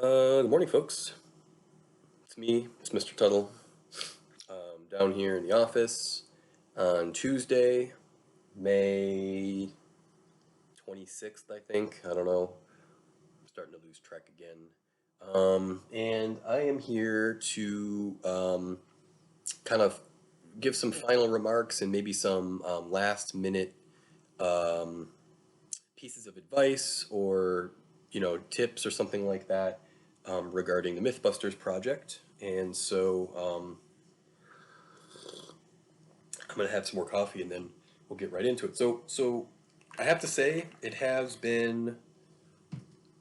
Good morning, folks. It's me, it's Mr. Tuttle, down here in the office on Tuesday, May 26th, I think. I don't know. I'm starting to lose track again. And I am here to kind of give some final remarks and maybe some last minute um, pieces of advice or tips or something like that regarding the MythBusters project. And so I'm gonna have some more coffee and then we'll get right into it. So I have to say it has been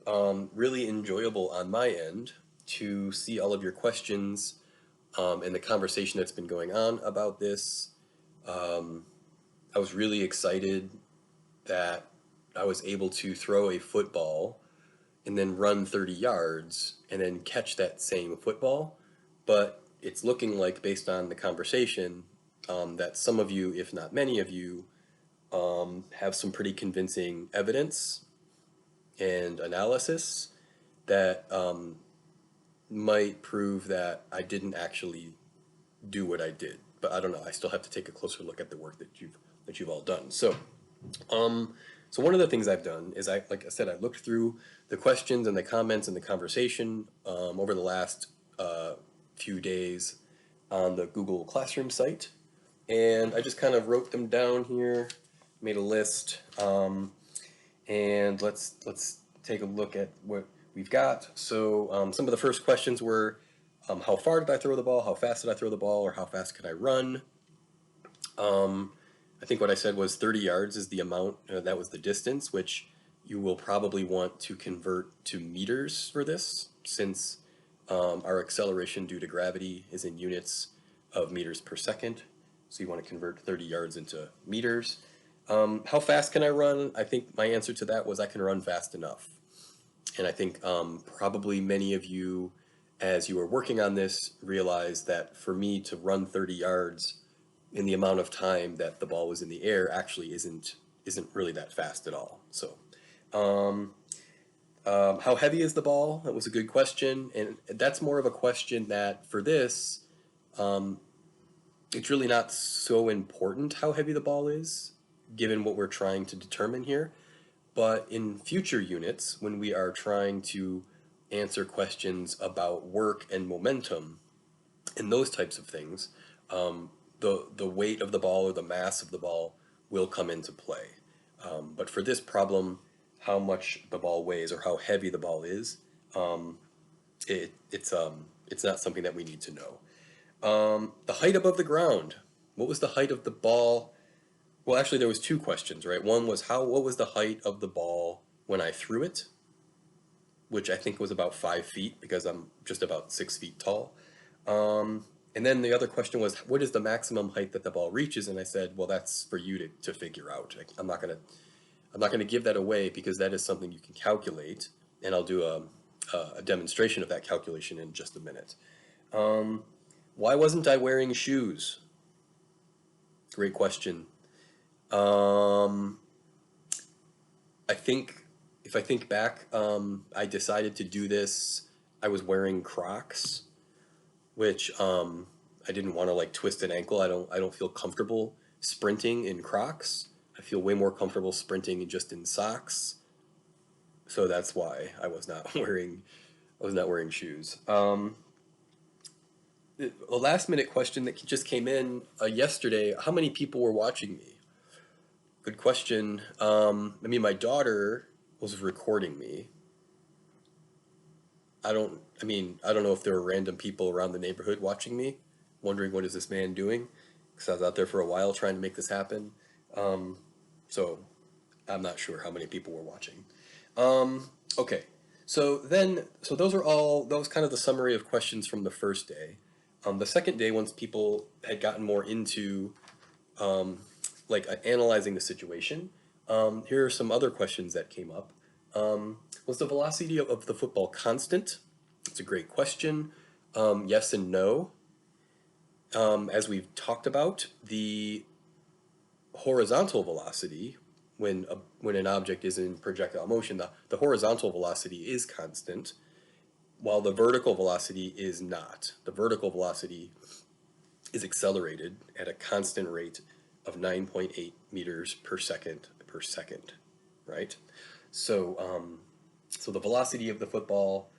really enjoyable on my end to see all of your questions and the conversation that's been going on about this. Um, I was really excited that I was able to throw a football and then run 30 yards and then catch that same football. But it's looking like, based on the conversation, that some of you, if not many of you, have some pretty convincing evidence and analysis that might prove that I didn't actually do what I did. But I don't know. I still have to take a closer look at the work that you've all done. Um, so one of the things I've done is like I said, I looked through the questions and the comments and the conversation over the last few days on the Google Classroom site, and I just kind of wrote them down here, made a list, and let's take a look at what we've got. So some of the first questions were, how far did I throw the ball? How fast did I throw the ball? Or how fast could I run? I think what I said was 30 yards is the amount, that was the distance, which you will probably want to convert to meters for this, since our acceleration due to gravity is in units of meters per second. So you want to convert 30 yards into meters. How fast can I run? I think my answer to that was I can run fast enough. And I think probably many of you, as you were working on this, realized that for me to run 30 yards in the amount of time that the ball was in the air actually isn't really that fast at all. So how heavy is the ball? That was a good question, and that's more of a question that for this, it's really not so important how heavy the ball is, given what we're trying to determine here. But in future units, when we are trying to answer questions about work and momentum and those types of things, the weight of the ball or the mass of the ball will come into play. But for this problem, how much the ball weighs or how heavy the ball is, it's not something that we need to know. The height above the ground. What was the height of the ball? Well, actually, there was two questions, right? One was what was the height of the ball when I threw it, which I think was about 5 feet because I'm just about 6 feet tall. And then the other question was, what is the maximum height that the ball reaches? And I said, well, that's for you to figure out. I'm not gonna give that away because that is something you can calculate, and I'll do a demonstration of that calculation in just a minute. Why wasn't I wearing shoes? Great question. I think if I think back, I decided to do this. I was wearing Crocs, which I didn't want to like twist an ankle. I don't feel comfortable sprinting in Crocs. I feel way more comfortable sprinting just in socks. So that's why I was not wearing shoes. A last minute question that just came in yesterday. How many people were watching me? Good question. I mean, my daughter was recording me. I don't know if there were random people around the neighborhood watching me, wondering what is this man doing? Because I was out there for a while trying to make this happen. So I'm not sure how many people were watching. Okay, so that was kind of the summary of questions from the first day. The second day, once people had gotten more into analyzing the situation, here are some other questions that came up. Was the velocity of the football constant? It's a great question. Yes and no. As we've talked about, the horizontal velocity, when an object is in projectile motion, the horizontal velocity is constant. while the vertical velocity is not. The vertical velocity is accelerated at a constant rate of 9.8 meters per second, right? So, so the velocity of the football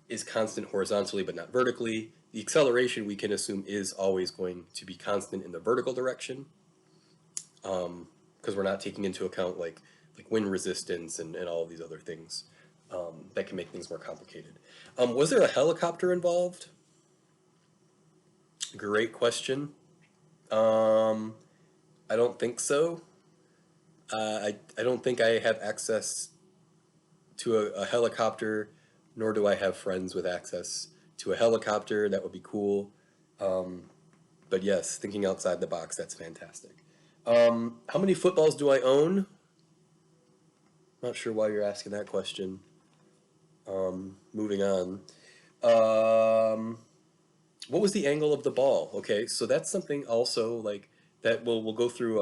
is constant horizontally but not vertically. The acceleration we can assume is always going to be constant in the vertical direction, because we're not taking into account like wind resistance and all of these other things that can make things more complicated. Was there a helicopter involved? Great question. I don't think so. I don't think I have access to a helicopter, nor do I have friends with access to a helicopter. That would be cool. But yes, thinking outside the box, that's fantastic. How many footballs do I own? Not sure why you're asking that question. Moving on. What was the angle of the ball? Okay, so that's something also like that. We'll go through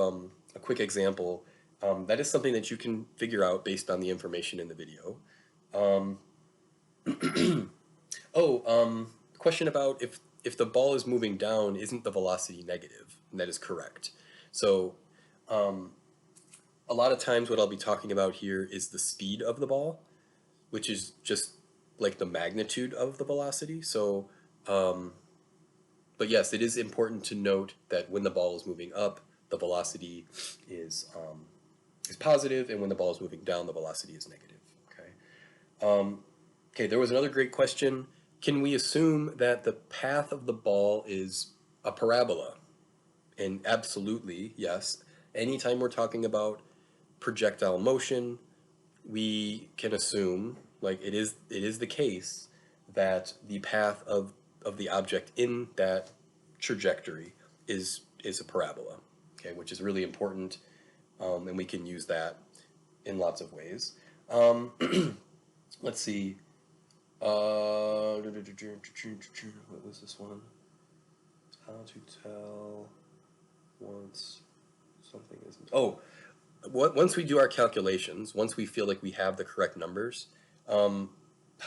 a quick example. That is something that you can figure out based on the information in the video. Question about if the ball is moving down, isn't the velocity negative? And that is correct. So, a lot of times what I'll be talking about here is the speed of the ball, which is just like the magnitude of the velocity. So, but yes, it is important to note that when the ball is moving up, the velocity is positive, and when the ball is moving down, the velocity is negative. Okay. Okay, there was another great question. Can we assume that the path of the ball is a parabola? And absolutely, yes. Anytime we're talking about projectile motion, we can assume, like it is the case, that the path of the object in that trajectory is a parabola, okay, which is really important, and we can use that in lots of ways. Let's see. What was this one? How to tell once something isn't. Oh, once we do our calculations, once we feel like we have the correct numbers, how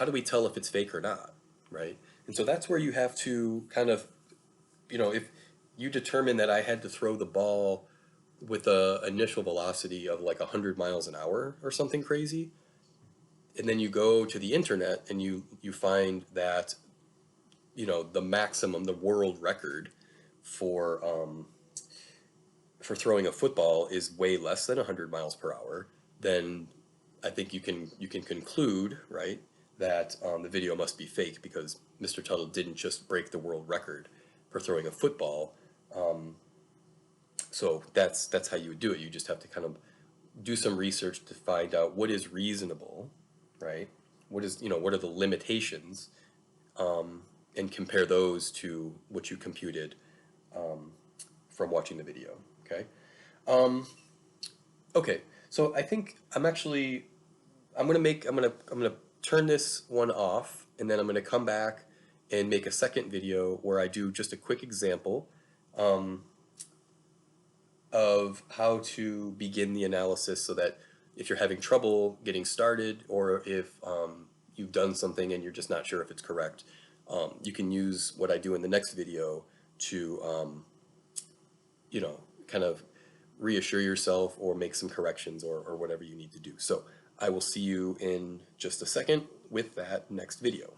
do we tell if it's fake or not, right? And so that's where you have to kind of, if you determine that I had to throw the ball with a initial velocity of like 100 miles an hour or something crazy, and then you go to the internet and you find that the maximum, the world record for throwing a football is way less than 100 miles per hour, then I think you can conclude, right, that the video must be fake, because Mr. Tuttle didn't just break the world record for throwing a football. So that's how you would do it. You just have to kind of do some research to find out what is reasonable, right? What are the limitations, and compare those to what you computed from watching the video. Okay. Okay. So I think I'm gonna turn this one off, and then I'm gonna come back and make a second video where I do just a quick example of how to begin the analysis, so that if you're having trouble getting started, or if you've done something and you're just not sure if it's correct, you can use what I do in the next video to kind of reassure yourself or make some corrections, or whatever you need to do. So I will see you in just a second with that next video.